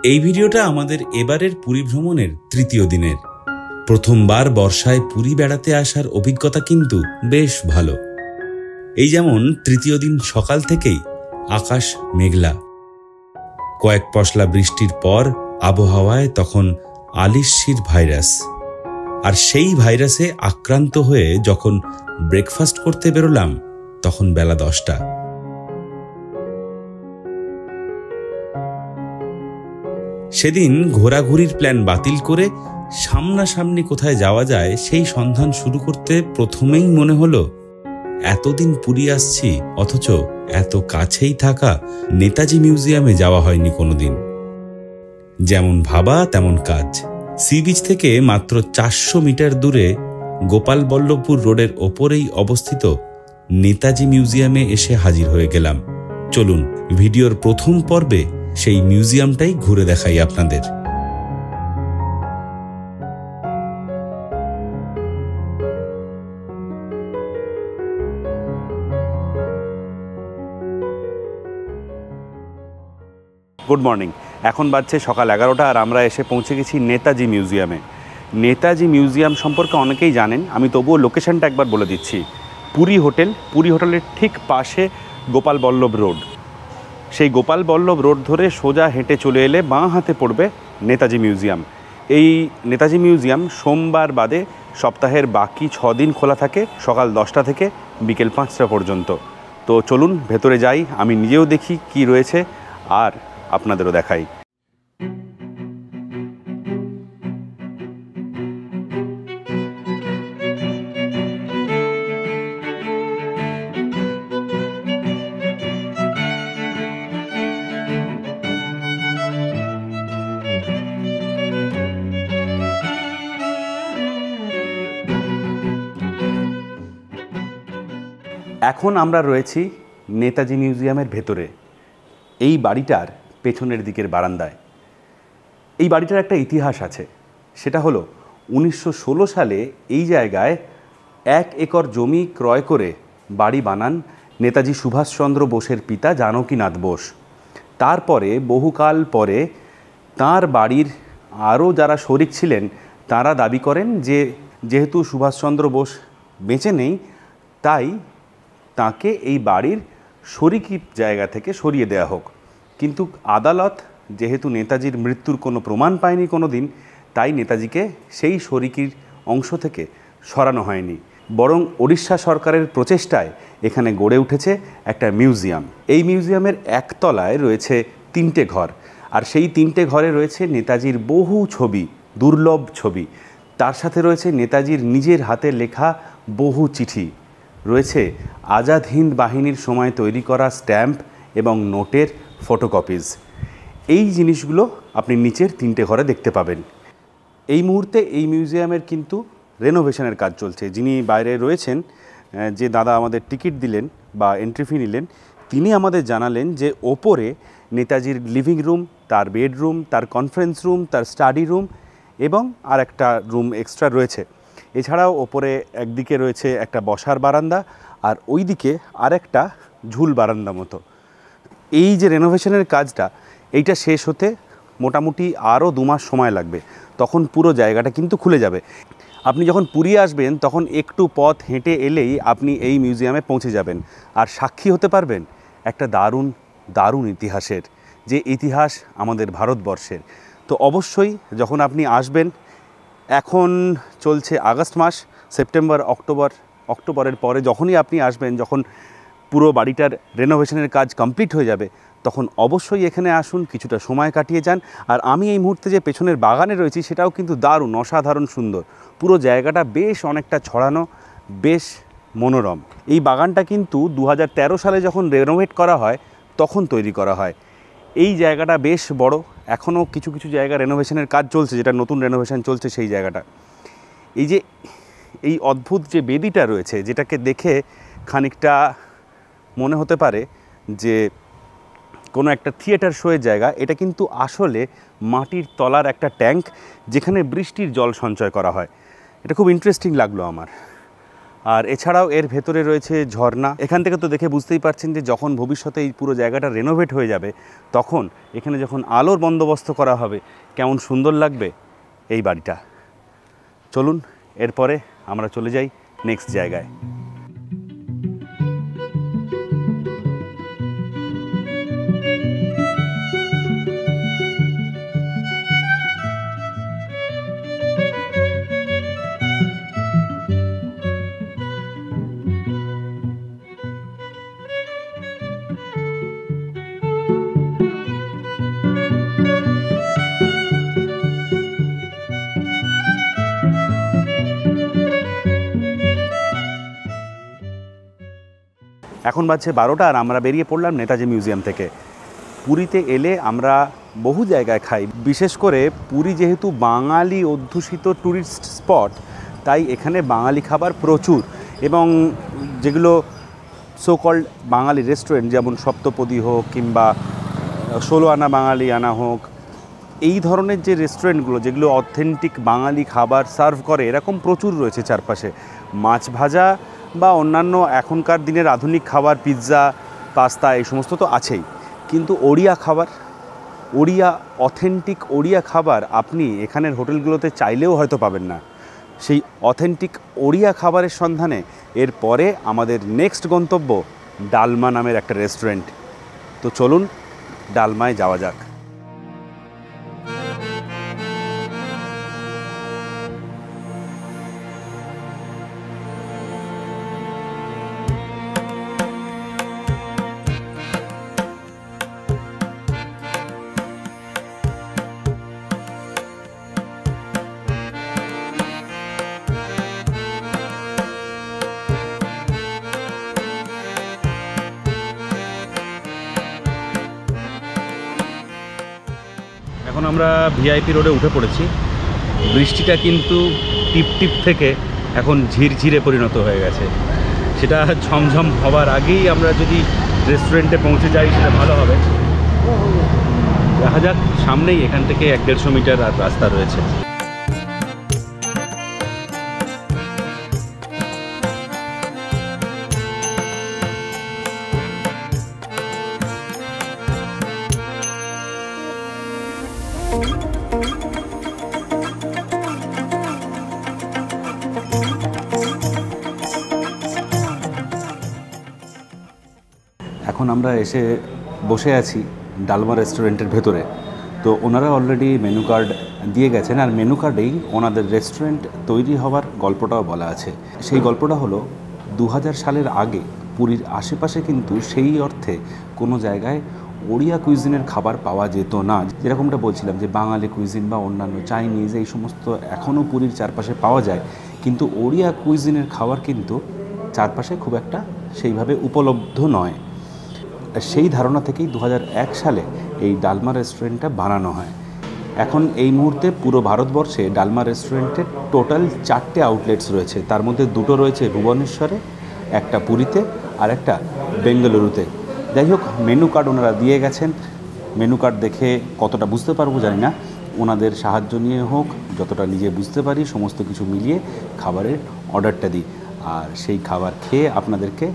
এই ভিডিওটা আমাদের এবারের পুরী ভ্রমণের তৃতীয় দিনের। প্রথমবার বর্ষায় পুরী বেড়াতে আসার অভিজ্ঞতা কিন্তু বেশ ভালো। এই যেমন তৃতীয় দিন সকাল থেকেই আকাশ মেঘলা, কয়েক পশলা বৃষ্টির পর আবহাওয়ায় তখন আলিস্যির ভাইরাস। আর সেই ভাইরাসে আক্রান্ত হয়ে যখন ব্রেকফাস্ট করতে বেরোলাম তখন বেলা 10টা। সেদিন ঘোরাঘুরির প্ল্যান বাতিল করে সামনাসামনি কোথায় যাওয়া যায় সেই সন্ধান শুরু করতে প্রথমেই মনে হলো এতদিন পুরী আসছি, অথচ এত কাছেই থাকা নেতাজি মিউজিয়ামে যাওয়া হয়নি কোনোদিন। যেমন ভাবা তেমন কাজ। সি বিচ থেকে মাত্র 400 মিটার দূরে গোপালবল্লভপুর রোডের ওপরেই অবস্থিত নেতাজি মিউজিয়ামে এসে হাজির হয়ে গেলাম। চলুন ভিডিওর প্রথম পর্বে সেই মিউজিয়ামটাই ঘুরে দেখাই আপনাদের। Good morning. এখন বাজছে সকাল 11টা আর আমরা এসে পৌঁছে গেছি নেতাজি মিউজিয়ামে। নেতাজি মিউজিয়াম সম্পর্কে অনেকেই জানেন, আমি তবুও লোকেশনটা একবার বলে দিচ্ছি। পুরী হোটেলের ঠিক পাশে গোপালবল্লভ রোড। সেই গোপালবল্লভ রোড ধরে সোজা হেঁটে চলে এলে বাঁ হাতে পড়বে নেতাজি মিউজিয়াম। এই নেতাজি মিউজিয়াম সোমবার বাদে সপ্তাহের বাকি 6 দিন খোলা থাকে, সকাল 10টা থেকে বিকেল 5টা পর্যন্ত। তো চলুন ভেতরে যাই, আমি নিজেও দেখি কি রয়েছে আর আপনাদেরও দেখাই। এখন আমরা রয়েছি নেতাজি মিউজিয়ামের ভেতরে। এই বাড়িটার পেছনের দিকের বারান্দায়। এই বাড়িটার একটা ইতিহাস আছে। সেটা হলো 1916 সালে এই জায়গায় 1 একর জমি ক্রয় করে বাড়ি বানান নেতাজি সুভাষচন্দ্র বোসের পিতা জানকীনাথ বোস। তারপরে বহুকাল পরে তার বাড়ির আরও যারা শরিক ছিলেন তারা দাবি করেন যে যেহেতু সুভাষচন্দ্র বোস বেঁচে নেই, তাই তাকে এই বাড়ির শরিকি জায়গা থেকে সরিয়ে দেওয়া হোক। কিন্তু আদালত যেহেতু নেতাজির মৃত্যুর কোনো প্রমাণ পায়নি কোনো দিন, তাই নেতাজিকে সেই শরিকির অংশ থেকে সরানো হয়নি। বরং ওড়িশা সরকারের প্রচেষ্টায় এখানে গড়ে উঠেছে একটা মিউজিয়াম। এই মিউজিয়ামের একতলায় রয়েছে 3টে ঘর, আর সেই 3টে ঘরে রয়েছে নেতাজির বহু ছবি, দুর্লভ ছবি। তার সাথে রয়েছে নেতাজির নিজের হাতে লেখা বহু চিঠি, রয়েছে আজাদ হিন্দ বাহিনীর সময় তৈরি করা স্ট্যাম্প এবং নোটের ফটোকপিজ। এই জিনিসগুলো আপনি নিচের 3টে ঘরে দেখতে পাবেন। এই মুহূর্তে এই মিউজিয়ামের কিন্তু রেনোভেশনের কাজ চলছে। যিনি বাইরে রয়েছেন, যে দাদা আমাদের টিকিট দিলেন বা এন্ট্রি ফি নিলেন, তিনি আমাদের জানালেন যে ওপরে নেতাজির লিভিং রুম, তার বেডরুম, তার কনফারেন্স রুম, তার স্টাডি রুম এবং আর একটা রুম এক্সট্রা রয়েছে। এছাড়াও ওপরে একদিকে রয়েছে একটা বসার বারান্দা আর ওই দিকে আরেকটা ঝুল বারান্দা মতো। এই যে রেনোভেশনের কাজটা, এইটা শেষ হতে মোটামুটি আরও 2 মাস সময় লাগবে। তখন পুরো জায়গাটা কিন্তু খুলে যাবে। আপনি যখন পুরী আসবেন তখন একটু পথ হেঁটে এলেই আপনি এই মিউজিয়ামে পৌঁছে যাবেন আর সাক্ষী হতে পারবেন একটা দারুণ দারুণ ইতিহাসের, যে ইতিহাস আমাদের ভারতবর্ষের। তো অবশ্যই যখন আপনি আসবেন, এখন চলছে আগস্ট মাস, সেপ্টেম্বর অক্টোবরের পরে যখনই আপনি আসবেন, যখন পুরো বাড়িটার রেনোভেশনের কাজ কমপ্লিট হয়ে যাবে, তখন অবশ্যই এখানে আসুন, কিছুটা সময় কাটিয়ে যান। আর আমি এই মুহূর্তে যে পেছনের বাগানে রয়েছি সেটাও কিন্তু দারুণ, অসাধারণ সুন্দর। পুরো জায়গাটা বেশ অনেকটা ছড়ানো, বেশ মনোরম। এই বাগানটা কিন্তু 2013 সালে যখন রেনোভেট করা হয় তখন তৈরি করা হয়। এই জায়গাটা বেশ বড়, এখনও কিছু কিছু জায়গা রেনোভেশনের কাজ চলছে, যেটা নতুন রেনোভেশন চলছে সেই জায়গাটা। এই যে এই অদ্ভুত যে বেদিটা রয়েছে, যেটাকে দেখে খানিকটা মনে হতে পারে যে কোনো একটা থিয়েটার শোয়ের জায়গা, এটা কিন্তু আসলে মাটির তলার একটা ট্যাঙ্ক, যেখানে বৃষ্টির জল সঞ্চয় করা হয়। এটা খুব ইন্টারেস্টিং লাগলো আমার। আর এছাড়াও এর ভেতরে রয়েছে ঝর্ণা। এখান থেকে তো দেখে বুঝতেই পারছেন যে যখন ভবিষ্যতে এই পুরো জায়গাটা রেনোভেট হয়ে যাবে, তখন এখানে যখন আলোর বন্দোবস্ত করা হবে কেমন সুন্দর লাগবে এই বাড়িটা। চলুন এরপরে আমরা চলে যাই নেক্সট জায়গায়। এখন বাজছে 12টা আর আমরা বেরিয়ে পড়লাম নেতাজি মিউজিয়াম থেকে। পুরীতে এলে আমরা বহু জায়গায় খাই, বিশেষ করে পুরী যেহেতু বাঙালি অধ্যুষিত ট্যুরিস্ট স্পট, তাই এখানে বাঙালি খাবার প্রচুর। এবং যেগুলো সো কল্ড বাঙালি রেস্টুরেন্ট, যেমন সপ্তপদী হোক কিংবা 16 আনা বাঙালি আনা হোক, এই ধরনের যে রেস্টুরেন্টগুলো যেগুলো অথেন্টিক বাঙালি খাবার সার্ভ করে, এরকম প্রচুর রয়েছে চারপাশে। মাছ ভাজা বা অন্যান্য এখনকার দিনের আধুনিক খাবার, পিৎজা, পাস্তা, এই সমস্ত তো আছেই, কিন্তু ওড়িয়া খাবার, ওড়িয়া অথেন্টিক ওড়িয়া খাবার আপনি এখানের হোটেলগুলোতে চাইলেও হয়তো পাবেন না। সেই অথেন্টিক ওড়িয়া খাবারের সন্ধানে এরপরে আমাদের নেক্সট গন্তব্য ডালমা নামের একটা রেস্টুরেন্ট। তো চলুন ডালমায় যাওয়া যাক। এখন আমরা ভিআইপি রোডে উঠে পড়েছি। বৃষ্টিটা কিন্তু টিপ টিপ থেকে এখন ঝিরঝিরে পরিণত হয়ে গেছে। সেটা ঝমঝম হওয়ার আগেই আমরা যদি রেস্টুরেন্টে পৌঁছে যাই সেটা ভালো হবে। দেখা যাক, সামনেই এখান থেকে 1-150 মিটার রাস্তা রয়েছে। এখন আমরা এসে বসে আছি ডালমা রেস্টুরেন্টের ভেতরে। তো ওনারা অলরেডি মেনু কার্ড দিয়ে গেছেন, আর মেনু কার্ডেই ওনাদের রেস্টুরেন্ট তৈরি হওয়ার গল্পটাও বলা আছে। সেই গল্পটা হলো 2000 সালের আগে পুরীর আশেপাশে কিন্তু সেই অর্থে কোনো জায়গায় ওড়িয়া কুইজিনের খাবার পাওয়া যেত না। যেরকমটা বলছিলাম যে বাঙালি কুইজিন বা অন্যান্য চাইনিজ এই সমস্ত এখনও পুরীর চারপাশে পাওয়া যায়, কিন্তু ওড়িয়া কুইজিনের খাবার কিন্তু চারপাশে খুব একটা সেইভাবে উপলব্ধ নয়। সেই ধারণা থেকেই 2001 সালে এই ডালমা রেস্টুরেন্টটা বানানো হয়। এখন এই মুহূর্তে পুরো ভারতবর্ষে ডালমা রেস্টুরেন্টের টোটাল 4টে আউটলেটস রয়েছে। তার মধ্যে 2টো রয়েছে ভুবনেশ্বরে, একটা পুরীতে আর একটা বেঙ্গালুরুতে। যাই হোক, মেনু কার্ড ওনারা দিয়ে গেছেন। মেনু কার্ড দেখে কতটা বুঝতে পারবো জানি না, ওনাদের সাহায্য নিয়ে হোক, যতটা নিজে বুঝতে পারি সমস্ত কিছু মিলিয়ে খাবারের অর্ডারটা দিই। আর সেই খাবার খেয়ে আপনাদেরকে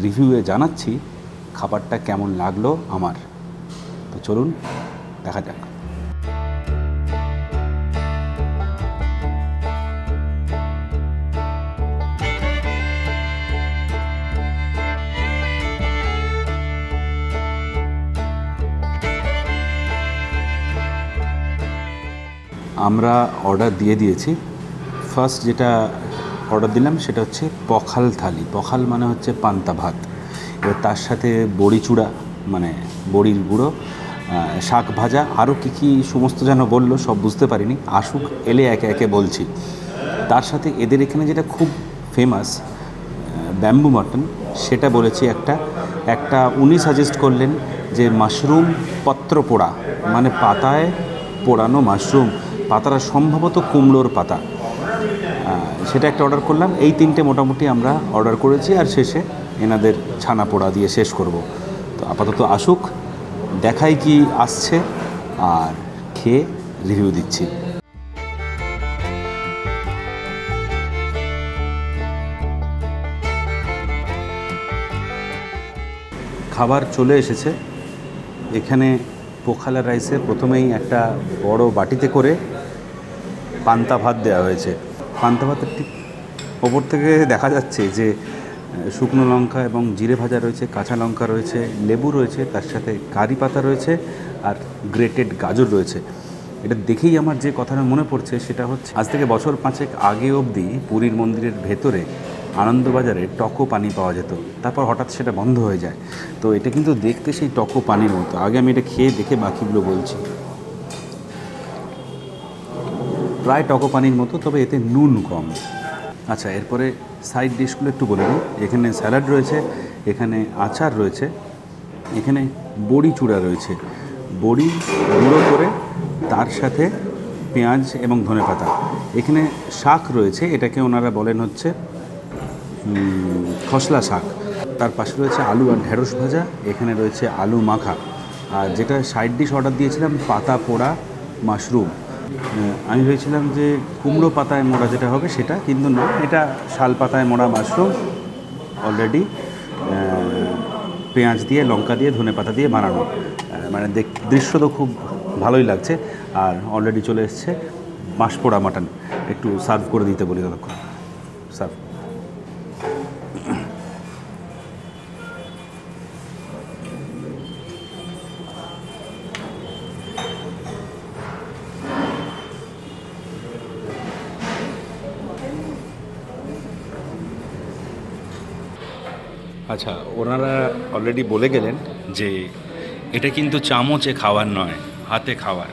রিভিউয়ে জানাচ্ছি খাবারটা কেমন লাগলো আমার। তো চলুন দেখা যাক। আমরা অর্ডার দিয়ে দিয়েছি। ফার্স্ট যেটা অর্ডার দিলাম সেটা হচ্ছে পখাল থালি। পখাল মানে হচ্ছে পান্তা ভাত। এবার তার সাথে বড়ি চূড়া মানে বড়ির গুঁড়ো, শাক ভাজা, আরও কী সমস্ত যেন বললো, সব বুঝতে পারিনি। আসুক, এলে একে একে বলছি। তার সাথে এদের এখানে যেটা খুব ফেমাস ব্যাম্বু মাটন, সেটা বলেছি একটা উনি সাজেস্ট করলেন যে মাশরুম পত্র পোড়া, মানে পাতায় পোড়ানো মাশরুম, পাতাটা সম্ভবত কুমড়োর পাতা, সেটা একটা অর্ডার করলাম। এই 3টে মোটামুটি আমরা অর্ডার করেছি, আর শেষে এনাদের ছানা পোড়া দিয়ে শেষ করব। তো আপাতত আসুক, দেখাই কি আসছে, আর খেয়ে রিভিউ দিচ্ছি। খাবার চলে এসেছে। এখানে পোখালা রাইসে প্রথমেই একটা বড় বাটিতে করে পান্তা ভাত দেওয়া হয়েছে। পান্তা ভাতের ঠিক ওপর থেকে দেখা যাচ্ছে যে শুকনো লঙ্কা এবং জিরে ভাজা রয়েছে, কাঁচা লঙ্কা রয়েছে, লেবু রয়েছে, তার সাথে কারি পাতা রয়েছে আর গ্রেটেড গাজর রয়েছে। এটা দেখেই আমার যে কথাটা মনে পড়ছে সেটা হচ্ছে, আজ থেকে বছর 5 আগে অবধি পুরীর মন্দিরের ভেতরে আনন্দবাজারে টকো পানি পাওয়া যেত, তারপর হঠাৎ সেটা বন্ধ হয়ে যায়। তো এটা কিন্তু দেখতে সেই টকো পানির মতো। আগে আমি এটা খেয়ে দেখে বাকিগুলো বলছি। প্রায় টকো পানির মতো, তবে এতে নুন কম। আচ্ছা, এরপরে সাইড ডিশগুলো একটু বলে নিই। এখানে স্যালাড রয়েছে, এখানে আচার রয়েছে, এখানে বড়ি চূড়া রয়েছে, বড়ি গুঁড়ো করে তার সাথে পেঁয়াজ এবং ধনেপাতা। এখানে শাক রয়েছে, এটাকে ওনারা বলেন হচ্ছে খসলা শাক। তার পাশে রয়েছে আলু আর ঢেঁড়স ভাজা, এখানে রয়েছে আলু মাখা। আর যেটা সাইড ডিশ অর্ডার দিয়েছিলাম পাতা পোড়া মাশরুম। আমি ভেবেছিলাম যে কুমড়ো পাতায় মোড়া যেটা হবে সেটা, কিন্তু না, এটা শাল পাতায় মোড়া মাশরুম, অলরেডি পেঁয়াজ দিয়ে, লঙ্কা দিয়ে, ধনেপাতা দিয়ে বানানো। মানে দৃশ্য তো খুব ভালোই লাগছে। আর অলরেডি চলে এসছে মাছ পোড়া মাটন। একটু সার্ভ করে দিতে বলি ততক্ষণ। সার্ভ। আচ্ছা, ওনারা অলরেডি বলে গেলেন যে এটা কিন্তু চামচে খাওয়ার নয়, হাতে খাওয়ার।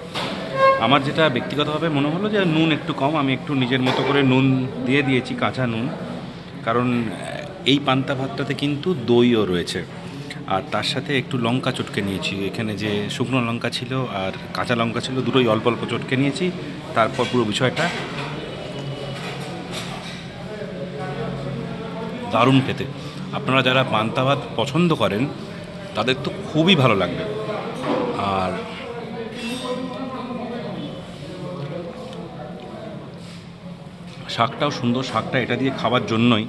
আমার যেটা ব্যক্তিগতভাবে মনে হলো যে নুন একটু কম। আমি একটু নিজের মতো করে নুন দিয়ে দিয়েছি, কাঁচা নুন, কারণ এই পান্তা ভাতটাতে কিন্তু দইও রয়েছে। আর তার সাথে একটু লঙ্কা চটকে নিয়েছি। এখানে যে শুকনো লঙ্কা ছিল আর কাঁচা লঙ্কা ছিল, দুটোই অল্প অল্প চটকে নিয়েছি। তারপর পুরো বিষয়টা দারুণ খেতে। আপনারা যারা পান্তা ভাত পছন্দ করেন তাদের তো খুবই ভালো লাগবে। আর শাকটাও সুন্দর, শাকটা এটা দিয়ে খাওয়ার জন্যই।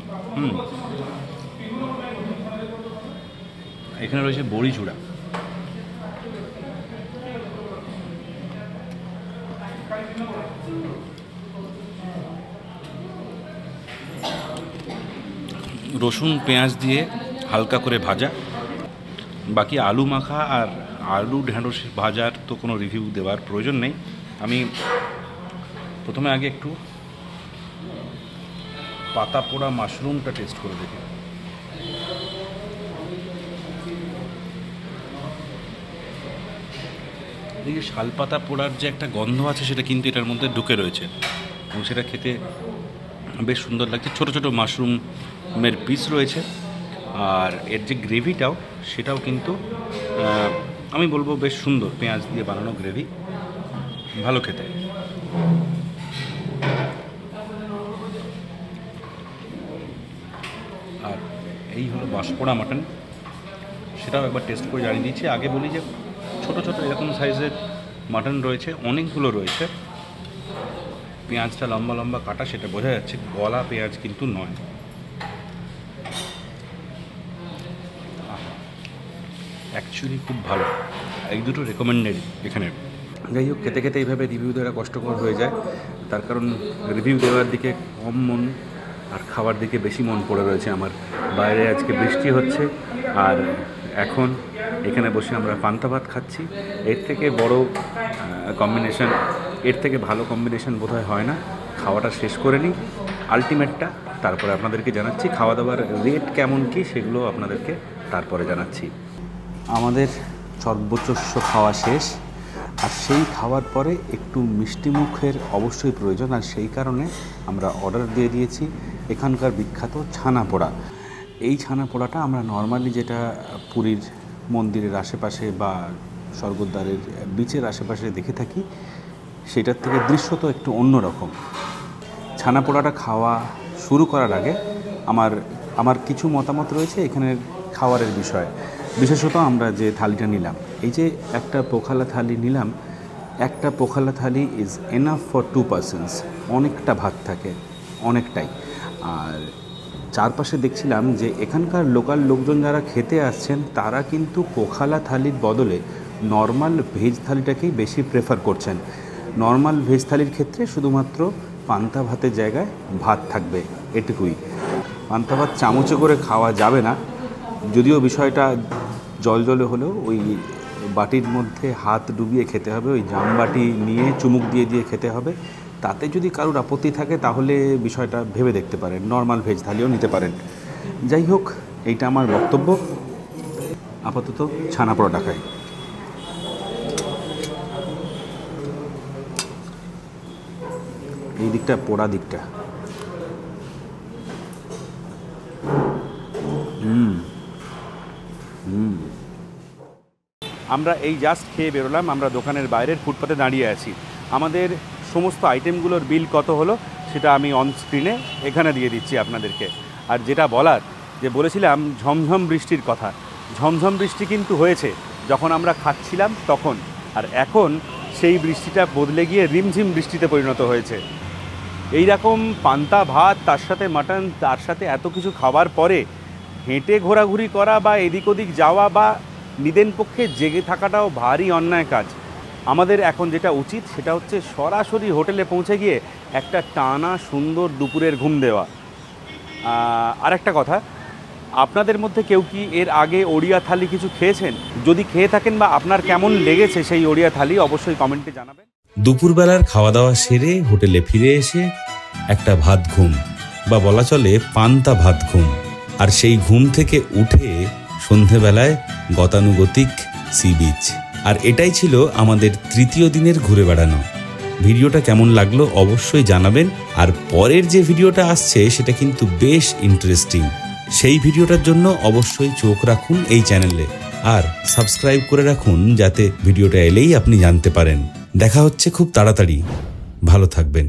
এখানে রয়েছে বড়ি চূড়া। রসুন পেঁয়াজ দিয়ে হালকা করে ভাজা। বাকি আলু মাখা আর আলু ঢেঁড়স ভাজার তো কোনো রিভিউ দেওয়ার প্রয়োজন নেই। আমি প্রথমে আগে একটু পাতা পোড়া মাশরুমটা টেস্ট করে দেখি। এই যে শালপাতা পোড়ার যে একটা গন্ধ আছে সেটা কিন্তু এটার মধ্যে ঢুকে রয়েছে এবং সেটা খেতে বেশ সুন্দর লাগছে। ছোটো ছোটো মাশরুমের পিস রয়েছে। আর এর যে গ্রেভিটাও সেটাও কিন্তু আমি বলবো বেশ সুন্দর, পেঁয়াজ দিয়ে বানানো গ্রেভি, ভালো খেতে। আর এই হলো বাঁশপোড়া মাটন, সেটাও একবার টেস্ট করে জানিয়ে দিচ্ছি। আগে বলি যে ছোটো ছোটো এরকম সাইজের মাটন রয়েছে, অনেকগুলো রয়েছে। পেঁয়াজটা লম্বা লম্বা কাটা, সেটা বোঝা যাচ্ছে, গলা পেঁয়াজ কিন্তু নয়। অ্যাকচুয়ালি খুব ভালো, এই দুটো রেকমেন্ডেড এখানে। যাই হোক, খেতে খেতে এইভাবে রিভিউ দেওয়াটা কষ্টকর হয়ে যায়। তার কারণ রিভিউ দেওয়ার দিকে কম মন আর খাওয়ার দিকে বেশি মন পড়ে রয়েছে আমার। বাইরে আজকে বৃষ্টি হচ্ছে আর এখন এখানে বসে আমরা পান্তা ভাত খাচ্ছি। এর থেকে বড় কম্বিনেশন, এর থেকে ভালো কম্বিনেশন বোধহয় হয় না। খাওয়াটা শেষ করে নিই, আলটিমেটটা তারপরে আপনাদেরকে জানাচ্ছি। খাওয়া দাওয়ার রেট কেমন কী সেগুলো আপনাদেরকে তারপরে জানাচ্ছি। আমাদের সর্বোচ্চ খাওয়া শেষ, আর সেই খাওয়ার পরে একটু মিষ্টি মুখের অবশ্যই প্রয়োজন। আর সেই কারণে আমরা অর্ডার দিয়ে দিয়েছি এখানকার বিখ্যাত ছানা পোড়া। এই ছানা পোড়াটা আমরা নর্মালি যেটা পুরীর মন্দিরের আশেপাশে বা স্বর্গদ্বারের বিচের আশেপাশে দেখে থাকি, সেটার থেকে দৃশ্য তো একটু অন্যরকম। ছানা পোড়াটা খাওয়া শুরু করার আগে আমার কিছু মতামত রয়েছে এখানের খাবারের বিষয়ে। বিশেষত আমরা যে থালিটা নিলাম, এই যে একটা পোখালা থালি নিলাম, একটা পোখালা থালি ইজ এনাফ ফর 2 পার্সনস। অনেকটা ভাত থাকে, অনেকটাই। আর চারপাশে দেখছিলাম যে এখানকার লোকাল লোকজন যারা খেতে আসছেন তারা কিন্তু পোখালা থালির বদলে নর্মাল ভেজ থালিটাকেই বেশি প্রেফার করছেন। নর্মাল ভেজ থালির ক্ষেত্রে শুধুমাত্র পান্তা ভাতের জায়গায় ভাত থাকবে, এটুকুই। পান্তা ভাত চামচে করে খাওয়া যাবে না, যদিও বিষয়টা জলজলে হলেও ওই বাটির মধ্যে হাত ডুবিয়ে খেতে হবে, ওই জামবাটি নিয়ে চুমুক দিয়ে দিয়ে খেতে হবে। তাতে যদি কারোর আপত্তি থাকে তাহলে বিষয়টা ভেবে দেখতে পারেন, নর্মাল ভেজ থালিও নিতে পারেন। যাই হোক, এইটা আমার বক্তব্য। আপাতত ছানা পরোটা খাই। এই দিকটা পোড়া দিকটা আমরা এই জাস্ট খেয়ে বেরোলাম। আমরা দোকানের বাইরের ফুটপাতে দাঁড়িয়ে আছি। আমাদের সমস্ত আইটেমগুলোর বিল কত হলো সেটা আমি অন স্ক্রিনে এখানে দিয়ে দিচ্ছি আপনাদেরকে। আর যেটা বলার, যে বলেছিলাম ঝমঝম বৃষ্টির কথা, ঝমঝম বৃষ্টি কিন্তু হয়েছে যখন আমরা খাচ্ছিলাম তখন, আর এখন সেই বৃষ্টিটা বদলে গিয়ে রিমঝিম বৃষ্টিতে পরিণত হয়েছে। এই রকম পান্তা ভাত, তার সাথে মাটন, তার সাথে এত কিছু খাবার পরে হেঁটে ঘোরাঘুরি করা বা এদিক ওদিক যাওয়া বা নিদেন পক্ষে জেগে থাকাটাও ভারী অন্যায় কাজ। আমাদের এখন যেটা উচিত সেটা হচ্ছে সরাসরি হোটেলে পৌঁছে গিয়ে একটা টানা সুন্দর দুপুরের ঘুম দেওয়া। আর একটা কথা, আপনাদের মধ্যে কেউ কি এর আগে ওড়িয়া থালি কিছু খেয়েছেন? যদি খেয়ে থাকেন বা আপনার কেমন লেগেছে সেই ওড়িয়া থালি, অবশ্যই কমেন্টে জানাবেন। দুপুরবেলার খাওয়া দাওয়া সেরে হোটেলে ফিরে এসে একটা ভাত ঘুম, বা বলা চলে পান্তা ভাত ঘুম। আর সেই ঘুম থেকে উঠে সন্ধেবেলায় গতানুগতিক সি বিচ। আর এটাই ছিল আমাদের তৃতীয় দিনের ঘুরে বেড়ানো। ভিডিওটা কেমন লাগলো অবশ্যই জানাবেন। আর পরের যে ভিডিওটা আসছে সেটা কিন্তু বেশ ইন্টারেস্টিং। সেই ভিডিওটার জন্য অবশ্যই চোখ রাখুন এই চ্যানেলে, আর সাবস্ক্রাইব করে রাখুন যাতে ভিডিওটা এলেই আপনি জানতে পারেন। দেখা হচ্ছে খুব তাড়াতাড়ি। ভালো থাকবেন।